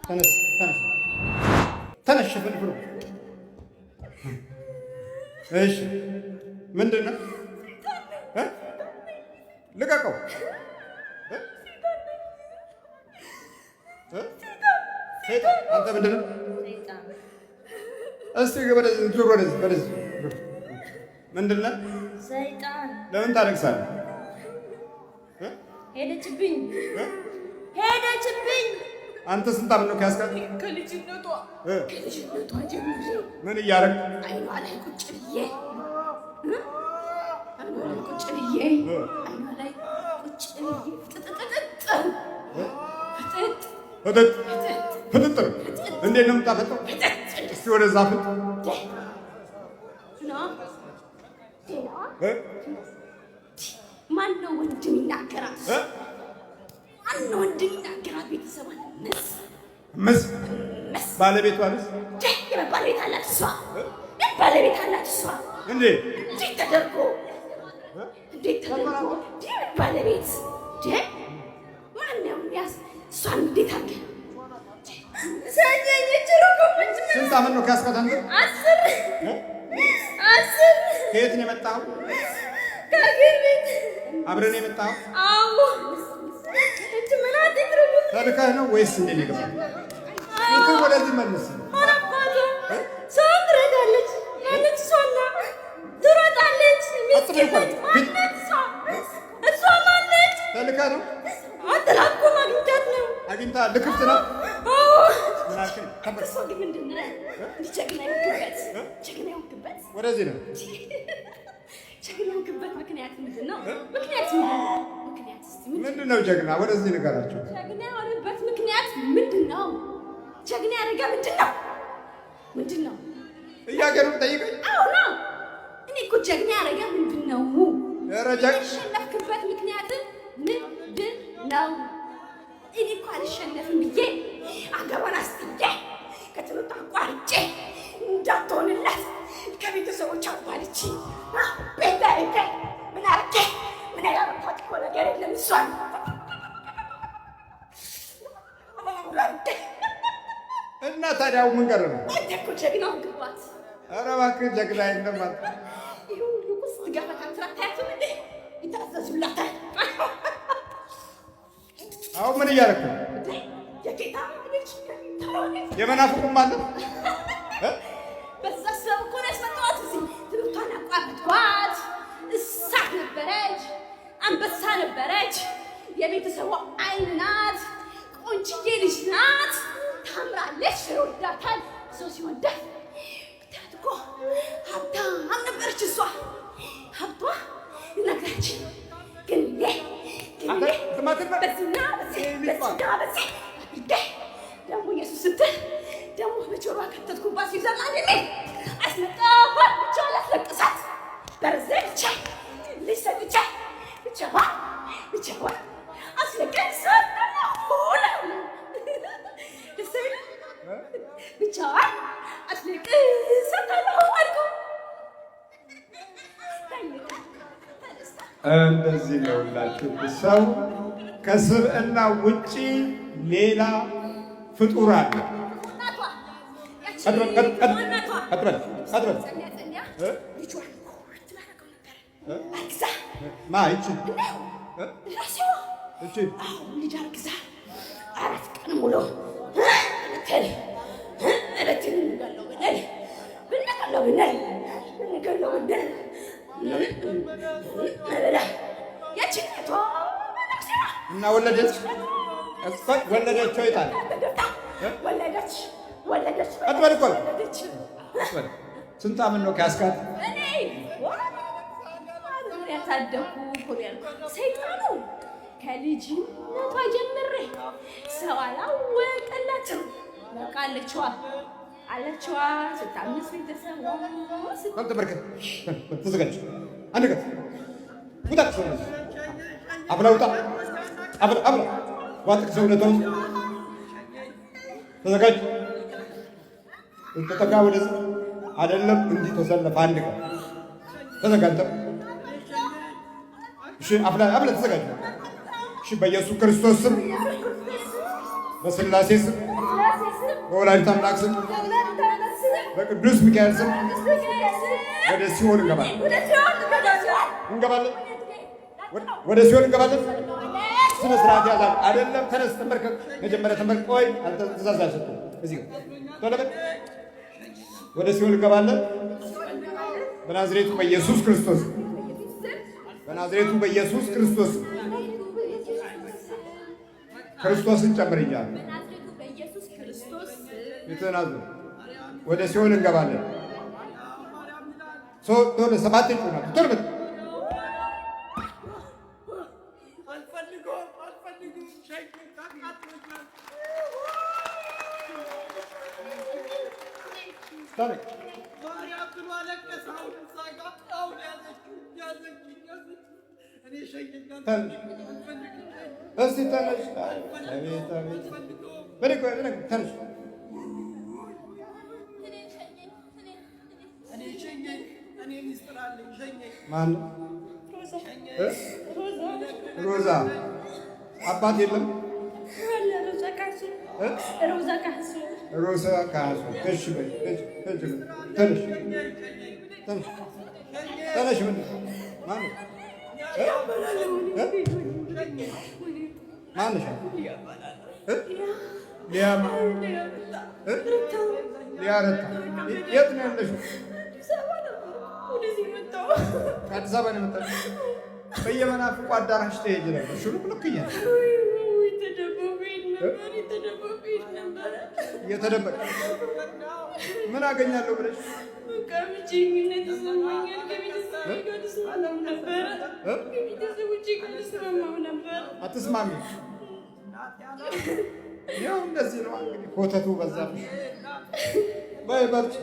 ተነስ ተነስ ተነሽ ፍልፍሉ። እሺ ምንድን ነው? ልቀቀው። ሰይጣን አንተ ምንድን ነው? እስቲ ወደዚህ ምንድን ነው? ሰይጣን። ለምን ታለቅሳለህ? ሄደችብኝ። አንተ ስንት ዓመት ነው ከያዝካት? ከልጅነቷ ጀምሬ ምን እያደረግህ? አይኗ ላይ ቁጭ ብዬ ፍጥጥ እንዴት ነው የምታፈጠው? እስቲ ወደዛ ፍጥ። ማነው ወንድም ይናገራት? ማነው ወንድም ይናገራት? ቤተሰቧን ምስ ባለቤቷንስ ባለቤት አላት እሷ። እንዴት ተደርጎ ባለቤት ማነው ያስ እሷን እንዴት አድርገህ ስንት ዓመት ነው ከያዝካት አንተ? 10 ከየት ነው የመጣኸው? ከአገር ቤት አብረን ነው የመጣኸው? አዎ። ተልከህ ነው ወይስ እንዴት ነው የገባኸው? ፊትህ ወደዚህ መልስ። ሰው ትረዳለች ያለች እሷና ትሮጣለች። እሷ ማነች? ተልከህ ነው? አትላኩም። አግኝታት ነው። አግኝተሃል? ልክፍት ነው? እሷ ግን ምንድን ነው ጀግና የሆንክበት ወደዚህ ነው ጀግና የሆንክበት ምክንያት ምንድን ነው? ምንድን ነው ጀግና? ወደዚህ ንገራቸው። ጀግና የሆነበት ምክንያት ምንድን ነው? ጀግና ያደረገ ምንድን ነው? ጥያቄ ነው ጠይቀኝ። አዎ ነው። እኔ እኮ ጀግና ያደረገ ምንድን ነው? ያሸነፍክበት ምክንያት ምንድን ነው? እኔ እኮ አልሸነፍም ብዬ አገሯን አስጥዬ ከትምህርት አቋርጬ እንዳትሆንላት ከቤተሰቦች አባልቼ ቤት አድርጌ ምን አድርጌ ምን ያደረኳት እኮ ነገር የለም። እሷን እና ታዲያው ምን ቀረ ነው? አንተ እኮ ጀግና ሆንክባት። ኧረ እባክህ ጀግና የለም ማለት ይሄ ሁሉ እኮ ስትገፋ ታያትም እንዴ? ይታዘዙላታል። አሁን ምን እያደረክ ነው? የጌታ ልጅ የመናፍቁም አለ። በዛ ሰው እኮ ነው ያስመጣኋት። እዚህ ትምህርቷን አቋረጥኳት። እሳት ነበረች፣ አንበሳ ነበረች፣ የቤተሰቧ አይን ናት፣ ቆንጅዬ ልጅ ናት፣ ታምራለች፣ ይወዳታል። ሰው ሲወዳት ብታት እኮ ሀብታም ነበረች። እሷ ሀብቷ ነግራች ግን ደግሞ ኢየሱስ ስትል ደግሞ በጆሮዋ ከተትኩባት ሲዘማ አስመጣኋት። ብቻዋን ላስለቅሳት በርዘ ልጅ ሰጥቼ ብቻዋን አስለቅሳት። ብቻዋን አስለቅሳት አልኩ። እንደዚህ ነው ሁላችሁ። ሰው ከስብዕና ውጪ ሌላ ፍጡር አለ። ልጅ አርግዛ 4 ቀን ሙሉ እና ወለደች። ወለደች ይታል ወለደች። አትበል እኮ ስንት ዓመት ነው ከያዝካት? እኔ ያሳደኩ ሰይጣኑ ከልጅነቷ ጀምሬ ሰው አላወቀላትም። በቃ አለችዋ ስታምስ ቤተሰብ አንተ በርከት ተዘጋጅ። አንድ ቀን ውጣ ሰውነት አብላ ውጣ አብላ ዋጥቅ ሰውነቷን ተዘጋጅ። ተጠጋ ወደዚህ አይደለም እንዲህ ተሰለፈ። አንድ ቀን ተዘጋጅ። እሺ አብላ ተዘጋጅ። እሺ በኢየሱስ ክርስቶስ ስም በስላሴ ስም በወላዲተ አምላክ ስም በቅዱስ ሚካኤል ስም ወደ ሲኦል እንገባለን። ወደ ሲኦል እንገባለን። ስነ ስርዓት ያዛል አይደለም። ተነስ፣ ተንበርከክ። መጀመሪያ ተንበርከክ። ቆይ አንተ ትእዛዝ አልሰጠሁም። እዚህ ወደ ሲኦል እንገባለን። በናዝሬቱ በኢየሱስ ክርስቶስ በናዝሬቱ በኢየሱስ ክርስቶስ ክርስቶስን ጨምርኛል። የተናዙ ወደ ሲኦል እንገባለን። ሰባት ይሆናል። ትርብት እስቲ ተነሽ። አቤት አቤት። በደግ ተነሽ። ማን? ሮዛ። አባት የለም? ሮዛ ካሱ። እሺ በይ ተነሽ ተነሽ። ማነው? ማነሽ? ሊያ ረታ። የት ነው ያለሽው? ከአዲስ አበባ ነው የመጣሽው? በየመናፍቁ አዳራሽ ትሄጂ ነበር። ሹልክ እያልሽ እየተደበቀ ምን አገኛለሁ ብለሽ አትስማሚ። ያው እንደዚህ ነው እንግዲህ ኮተቱ በዛብሽ። በይ በርቺ።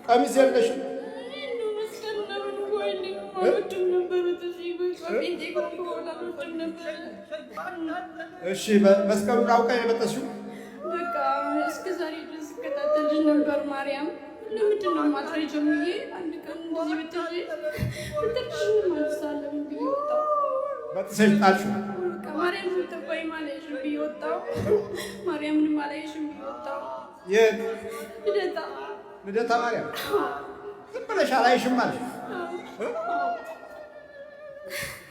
ቀሚስ የለሽም? እሺ መስቀሉን አውቃ የመጣሽው? በቃ እስከ ዛሬ ድረስ ስከታተልሽ ነበር ማርያም። ለምንድን ነው የማትረጂው ብዬ አንድ ቀን እንደዚህ ብትይ ብትርሽን ማልሳለም ብዬ ወጣሁ። በጥሰሽ ጣልሽው? በቃ ማርያም ተባይ ማለት ብዬ ወጣሁ። ማርያምንም አላየሽም ብዬ ወጣሁ። የት? ልደታ ማርያም። ዝም ብለሽ አላየሽም ማለት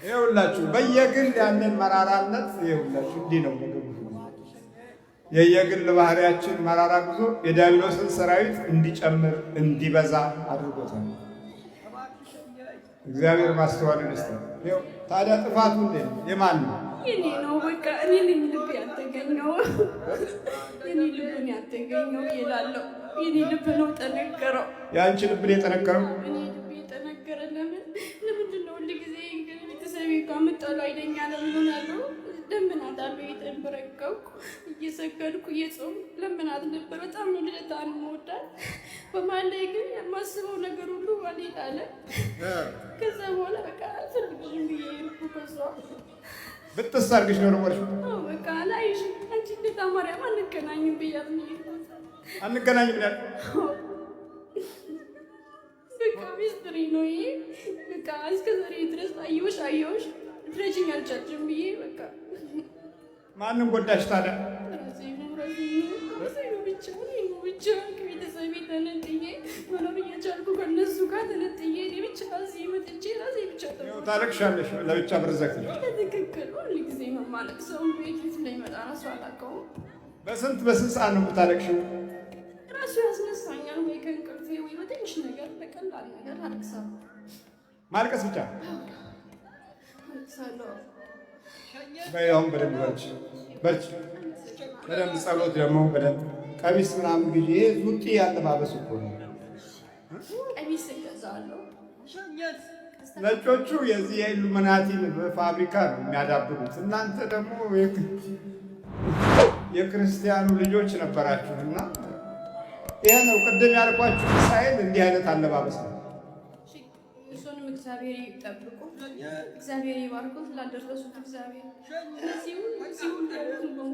ይኸውላችሁ በየግል ያለን መራራነት ይኸውላችሁ እንዲህ ነው ምግብ የየግል ባህሪያችን መራራ ጉዞ የዲያብሎስን ሰራዊት እንዲጨምር እንዲበዛ አድርጎታል። እግዚአብሔር ማስተዋልን ይስጠን። ይኸው ታዲያ ጥፋቱ እንዴት ነው? የማን ነው? የኔ ነው። በቃ እኔ ነኝ ልብ ያልተገኘው። የኔ ልብ ያልተገኘው ይላለሁ። የኔ ልብ ነው ጠነከረው። የአንቺ ልብ ነው የጠነከረው? እኔ ልብ የጠነከረ ለምንድን ነው ሁልጊዜ ቤተሰቤ ጋር የምጠላው አይለኛል። ለምን አለው ለምናታለሁ። እየተንበረከኩ እየሰገድኩ እየጾምኩ ለምናት ነበር። በጣም ነው ልደታን የምወዳት። በመሀል ላይ ግን የማስበው ነገር ሁሉ አልሄድ አለ። ከዛ በኋላ በቃ አልፈልግሽም ብዬ ሄድኩ። ከሷ ብጥስ አድርግሽ ነው ነው በቃ አላይሽም አንቺ ልደታ ማርያም አንገናኝም ብያት ነው የሄድኩት። አንገናኝም ብያት በቃ ሚስጥሪ ነው ይሄ። በቃ እስከ ዛሬ ድረስ አየሁሽ ልትረጂኝ አልቻልሽም ብዬ በቃ ማንም ጎዳሽ ታዲያ? ብቻ ከቤተሰቤ ተነጥዬ መኖር እየቻልኩ ከእነሱ ጋር ተነጥዬ እኔ ብቻ እዚህ መጥቼ ራሴ ብቻ ታለቅሻለሽ። ለብቻ ብርዘክ ትክክል። ሁልጊዜ መማለቅ ሰው ቤት እንዳይመጣ ራሱ አላውቀውም። በስንት ሰዓት ነው የምታለቅሽው? ራሱ ያስነሳኛል ወይ ከእንቅልፌ ወይ በትንሽ ነገር በቀላል ነገር አልቅሳለሁ። ማልቀስ ብቻ አልቅሳለሁ። በያውም በደንብ በርቺ። በደንብ ጸሎት ደግሞ በደንብ ቀሚስ ምናምን ጊዜ ይሄ ዙጢ ያለባበስ እኮ ነው። ቀሚስ እገዛለሁ። ነጮቹ የዚህ የኢሉሚናቲን ፋብሪካ ነው የሚያዳብሩት። እናንተ ደግሞ የክርስቲያኑ ልጆች ነበራችሁና ይሄ ነው ቅድም ያልኳችሁ እስራኤል እንዲህ አይነት አለባበስ ነው። እሱንም እግዚአብሔር ይጠብቁ፣ እግዚአብሔር ይባርኩ። ስላደረሱት እግዚአብሔር እዚሁ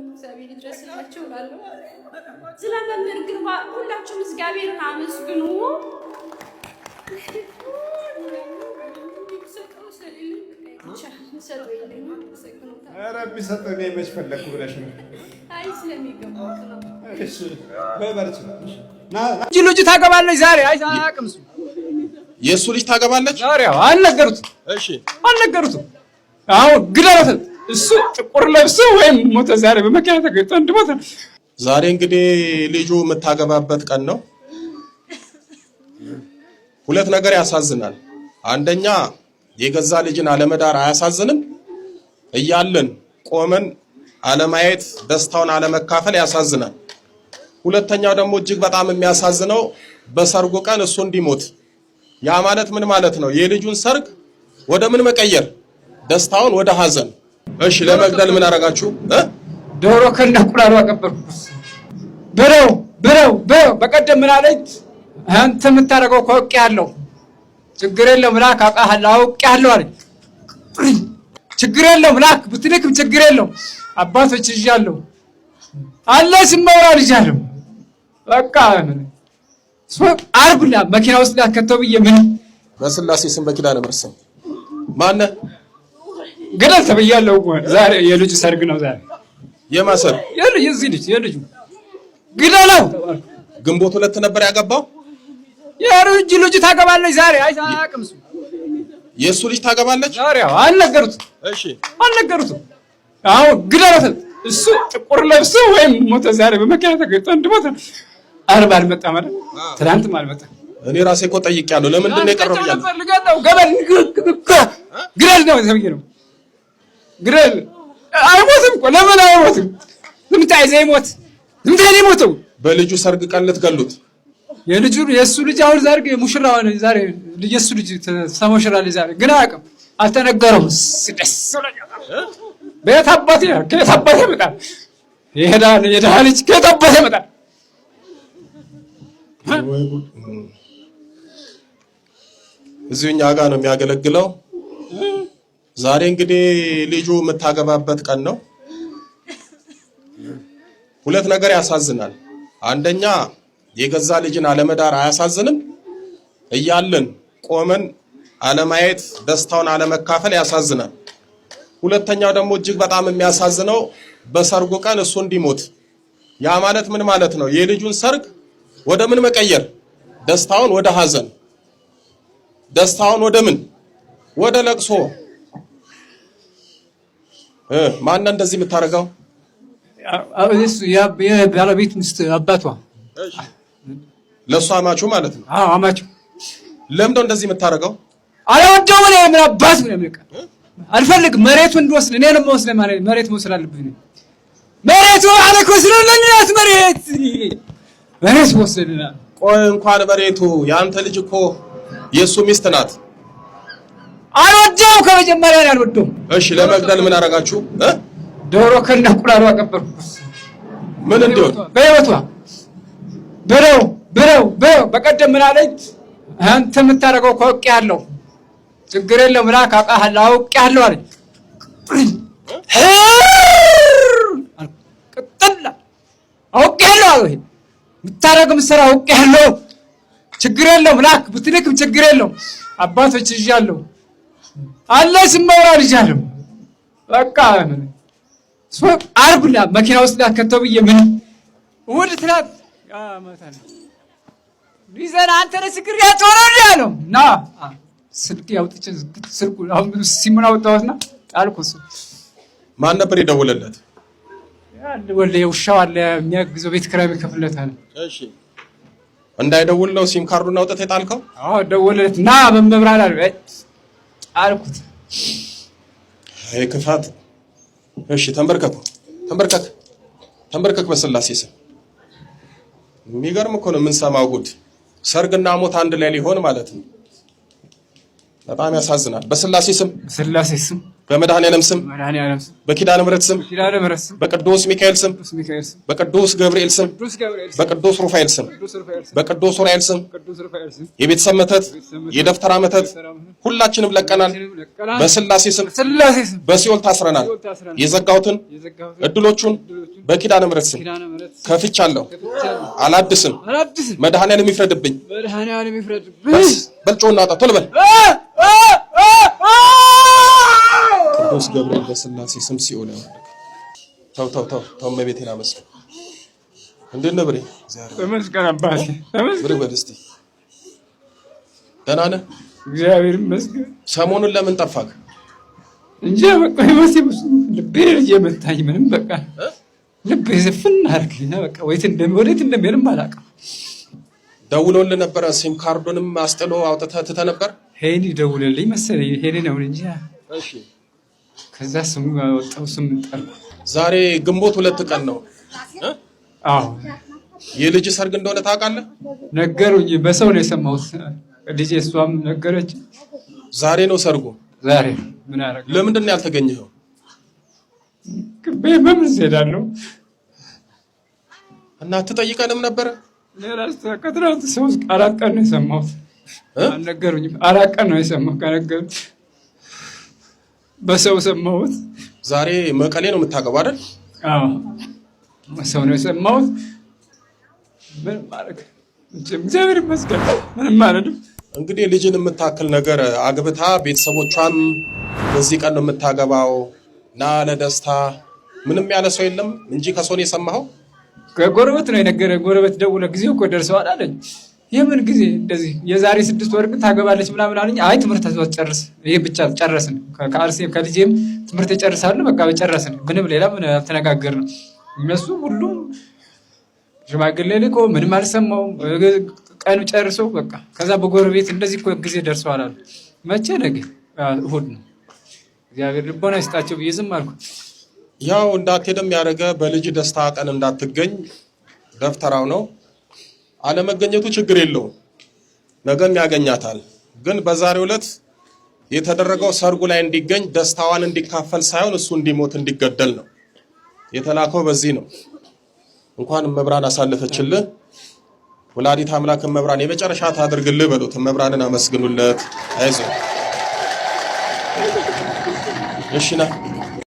እግዚአብሔር ይድረስላቸው እላለሁ። ስለ መምህር ግርማ ሁላችሁም እግዚአብሔርን አመስግኑ። ኧረ የሚሰጠው እኔ መች ፈለግኩ ብለሽ ነው? አይ ስለሚገባው ነው። እሺ በበርች ና ልጅ ታገባለች ዛሬ። አይ አቅምሱ የሱ ልጅ ታገባለች ዛሬ። አልነገሩት። እሺ አልነገሩት። አሁን ግዳት እሱ ጥቁር ለብሶ ወይም ሞተ ዛሬ በመኪና ተገጭቶ እንደሞተ። ዛሬ እንግዲህ ልጁ የምታገባበት ቀን ነው። ሁለት ነገር ያሳዝናል። አንደኛ የገዛ ልጅን አለመዳር አያሳዝንም? እያለን ቆመን አለማየት ደስታውን አለመካፈል ያሳዝናል። ሁለተኛው ደግሞ እጅግ በጣም የሚያሳዝነው በሰርጉ ቀን እሱ እንዲሞት። ያ ማለት ምን ማለት ነው? የልጁን ሰርግ ወደ ምን መቀየር? ደስታውን ወደ ሐዘን። እሺ ለመግደል ምን አረጋችሁ? ዶሮ ከነቁላሉ አቀበርኩት። ብረው በቀደም ምን አለኝ? አንተ የምታደርገው ኮቅ ያለው ችግር የለው ምላክ አውቃለሁ አውቄያለሁ አለኝ። ችግር የለው ምላክ ብትልክም ችግር የለው አባቶች ይዣለሁ አለ ሲመራ ልጅአለሁ። በቃ አርብላ መኪና ውስጥ ላከተው ብዬ ምን በስላሴ ስም በኪዳነ ምሕረት ስም ማነ ገደል ተብያለሁ። ዛሬ የልጁ ሰርግ ነው ዛሬ። የማሰር የልጁ ግደለው። ግንቦት 2 ነበር ያገባው። ልጅ ታገባለች ዛሬ። አይ አቅምሱ የሱ ልጅ ታገባለች ዛሬ። አልነገሩት። እሺ አልነገሩት። አሁን ግደለው። እሱ ጥቁር ለብሶ ወይም ሞተ ዛሬ በመኪና ተገጭቶ እንደሞተ። አርብ አልመጣም አይደል? ትናንትም አልመጣም። እኔ ራሴ እኮ ጠይቄያለሁ። ለምንድን ነው የቀረው ብያለሁ። ፈልጋለሁ ገበል ግደል ነው ተብዬ ነው። ግደል አይሞትም እኮ ለምን አይሞትም? ዝምታይ ዘይሞት ዝምታይ ሊሞተው በልጁ ሰርግ ቀን ልትገሉት። የሱ ልጅ አሁን ዛሬ ሙሽራ ሆነ። ዛሬ የሱ ልጅ ተሞሽራለች ዛሬ። ግን አያውቅም፣ አልተነገረውም። ደስ ቤት አባቴ ከየት አባቴ ይመጣል? ይሄዳል የድሃ ልጅ ከየት አባቴ ይመጣል? እዚሁ እኛ ጋር ነው የሚያገለግለው። ዛሬ እንግዲህ ልጁ የምታገባበት ቀን ነው። ሁለት ነገር ያሳዝናል። አንደኛ የገዛ ልጅን አለመዳር አያሳዝንም? እያለን ቆመን አለማየት ደስታውን አለመካፈል ያሳዝናል። ሁለተኛው ደግሞ እጅግ በጣም የሚያሳዝነው በሰርጉ ቀን እሱ እንዲሞት። ያ ማለት ምን ማለት ነው? የልጁን ሰርግ ወደ ምን መቀየር? ደስታውን ወደ ሐዘን፣ ደስታውን ወደ ምን? ወደ ለቅሶ። ማን እንደዚህ የምታደርገው? የባለቤት ሚስት አባቷ። ለሷ አማቹ ማለት ነው። አዎ አማቹ። ለምንድነው እንደዚህ የምታደርገው? አላወደው ምን አባቱ ነው የሚልቀ አልፈልግም። መሬቱን እንድወስድ እኔ ነው የምወስድ። መሬት መውሰድ አለብኝ። መሬቱ አለኮ ስለለኝት መሬት ወስደና። ቆይ እንኳን መሬቱ ያንተ ልጅ እኮ የሱ ሚስት ናት። አልወደውም፣ ከመጀመሪያ ነው አልወደውም። እሺ ለመግደል ምን አረጋችሁ? ዶሮ ከነቁላሉ አቀበርኩት። ምን እንዲሆን? በህይወቷ ብረው በቀደም ምን አለኝ? አንተ የምታደርገው ኮቅ ያለው ችግር የለው ምላክ አውቃለሁ አውቄያለሁ አለኝ። ቅጥላ አውቄያለሁ አለ። የምታደርገው ምሰራ አውቄያለሁ። ችግር የለው ምላክ ብትልክም ችግር የለው አባቶች ይዣለሁ አለ ሲመራ ልጅአለሁ። በቃ አርብላ መኪና ውስጥ ላከተው ብዬ ምን ውድ ትናት ያማታል ሊዘና አንተ ለስክር ያጦረው ያለው ና ስልክ ያውጥቼ ስልኩ አሁን ሲሙና ወጣውና ጣልኩት። ማን ነበር የደወለለት? ወለ የውሻው አለ የሚያግዘው ቤት ክራይ ይከፍለታል። እሺ እንዳይደውል ነው ሲም ካርዱን አውጥተህ የጣልከው? አዎ ደወለለት ና በመብራን አለ ጣልኩት። አይ ክፋት። እሺ ተንበርከክ በስላሴ ስም። የሚገርም እኮ ነው የምንሰማው ጉድ። ሰርግና ሞት አንድ ላይ ሊሆን ማለት ነው። በጣም ያሳዝናል። በስላሴ ስም በመድኃኔዓለም ስም በኪዳነ ምሕረት ስም በቅዱስ ሚካኤል ስም በቅዱስ ገብርኤል ስም በቅዱስ ሩፋኤል ስም በቅዱስ ኡራኤል ስም የቤተሰብ መተት የደፍተራ መተት ሁላችንም ለቀናል። በስላሴ ስም በሲኦል ታስረናል። የዘጋሁትን እድሎቹን በኪዳነ ምሕረት ስም ከፍቻለሁ። አላድስም። መድኃኔዓለም ይፍረድብኝ። በልጮና ጣ ቶሎ በል ቅዱስ ገብርኤል በስላሴ ስም ሲኦል ያወርድ። ተው እመቤቴን አመስግን። እንዴት ነህ ብሬ? ተመስገን አባቴ ተመስገን። በል እስቲ ደህና ነህ? እግዚአብሔር ይመስገን። ሰሞኑን ለምን ጠፋህ? እንጃ በቃ ልቤ እየመታኝ ምንም በቃ ልቤ ዝፍን አድርገኝና በቃ ወዴት እንደሚሄድም አላውቅም። ደውሎልህ ነበረ? ሲም ካርዱንም አስጥሎ አውጥተህ ትተህ ነበር? ሄኒ ደውለልኝ መሰለኝ። ሄኒ ነው እንጂ እሺ። ከዛ ስሙ ወጣው ስም ጠርኩ። ዛሬ ግንቦት 2 ቀን ነው። አዎ የልጅ ሰርግ እንደሆነ ታውቃለህ? ነገሩኝ። በሰው ነው የሰማሁት። ልጄ እሷም ነገረች። ዛሬ ነው ሰርጉ? ዛሬ ምን አደረገ? ለምንድን ነው ያልተገኘኸው? በምን እሄዳለሁ? እና አትጠይቀንም ነበረ? ከትናንት 4 ቀን ነው የሰማሁት። አልነገሩኝም። 4 ቀን ነው የሰማሁት። ከነገሩኝ በሰው ሰማሁት። ዛሬ መቀሌ ነው የምታገባው አይደል? አዎ በሰው ነው የሰማሁት። ምን ማድረግ እግዚአብሔር ይመስገን ምንም ማለት ነው። እንግዲህ ልጅን የምታክል ነገር አግብታ ቤተሰቦቿም በዚህ ቀን ነው የምታገባው እና ለደስታ ምንም ያለ ሰው የለም እንጂ ከሰው ነው የሰማኸው? ከጎረቤት ነው የነገረ። ጎረቤት ደውለ ጊዜው እኮ ደርሰዋል አለኝ። የምን ጊዜ እንደዚህ የዛሬ 6 ወር ግን ታገባለች ምናምን አለኝ። አይ ትምህርት ጨርስ፣ ይሄ ብቻ ጨረስን። ከአርሴም ከልጄም ትምህርት ጨርሳለሁ በቃ በጨረስን። ምንም ሌላ ምን አልተነጋገርንም። እነሱ ሁሉም ሽማግሌ ልኮ ምንም አልሰማውም። ቀኑ ጨርሶ በቃ ከዛ በጎረቤት እንደዚህ እኮ ጊዜ ደርሰዋል አሉ። መቼ ነገ እሑድ ነው። እግዚአብሔር ልቦና ይስጣቸው ብዬ ዝም አልኩ። ያው እንዳትሄድም ያደረገ በልጅ ደስታ ቀን እንዳትገኝ ደፍተራው ነው። አለመገኘቱ ችግር የለውም፣ ነገም ያገኛታል። ግን በዛሬው ዕለት የተደረገው ሰርጉ ላይ እንዲገኝ ደስታዋን እንዲካፈል ሳይሆን እሱ እንዲሞት እንዲገደል ነው የተላከው። በዚህ ነው እንኳን መብራን አሳለፈችልህ። ወላዲት አምላክ መብራን የመጨረሻ ታድርግልህ በሉት። መብራንን አመስግኑለት። አይዞህ እሺ ና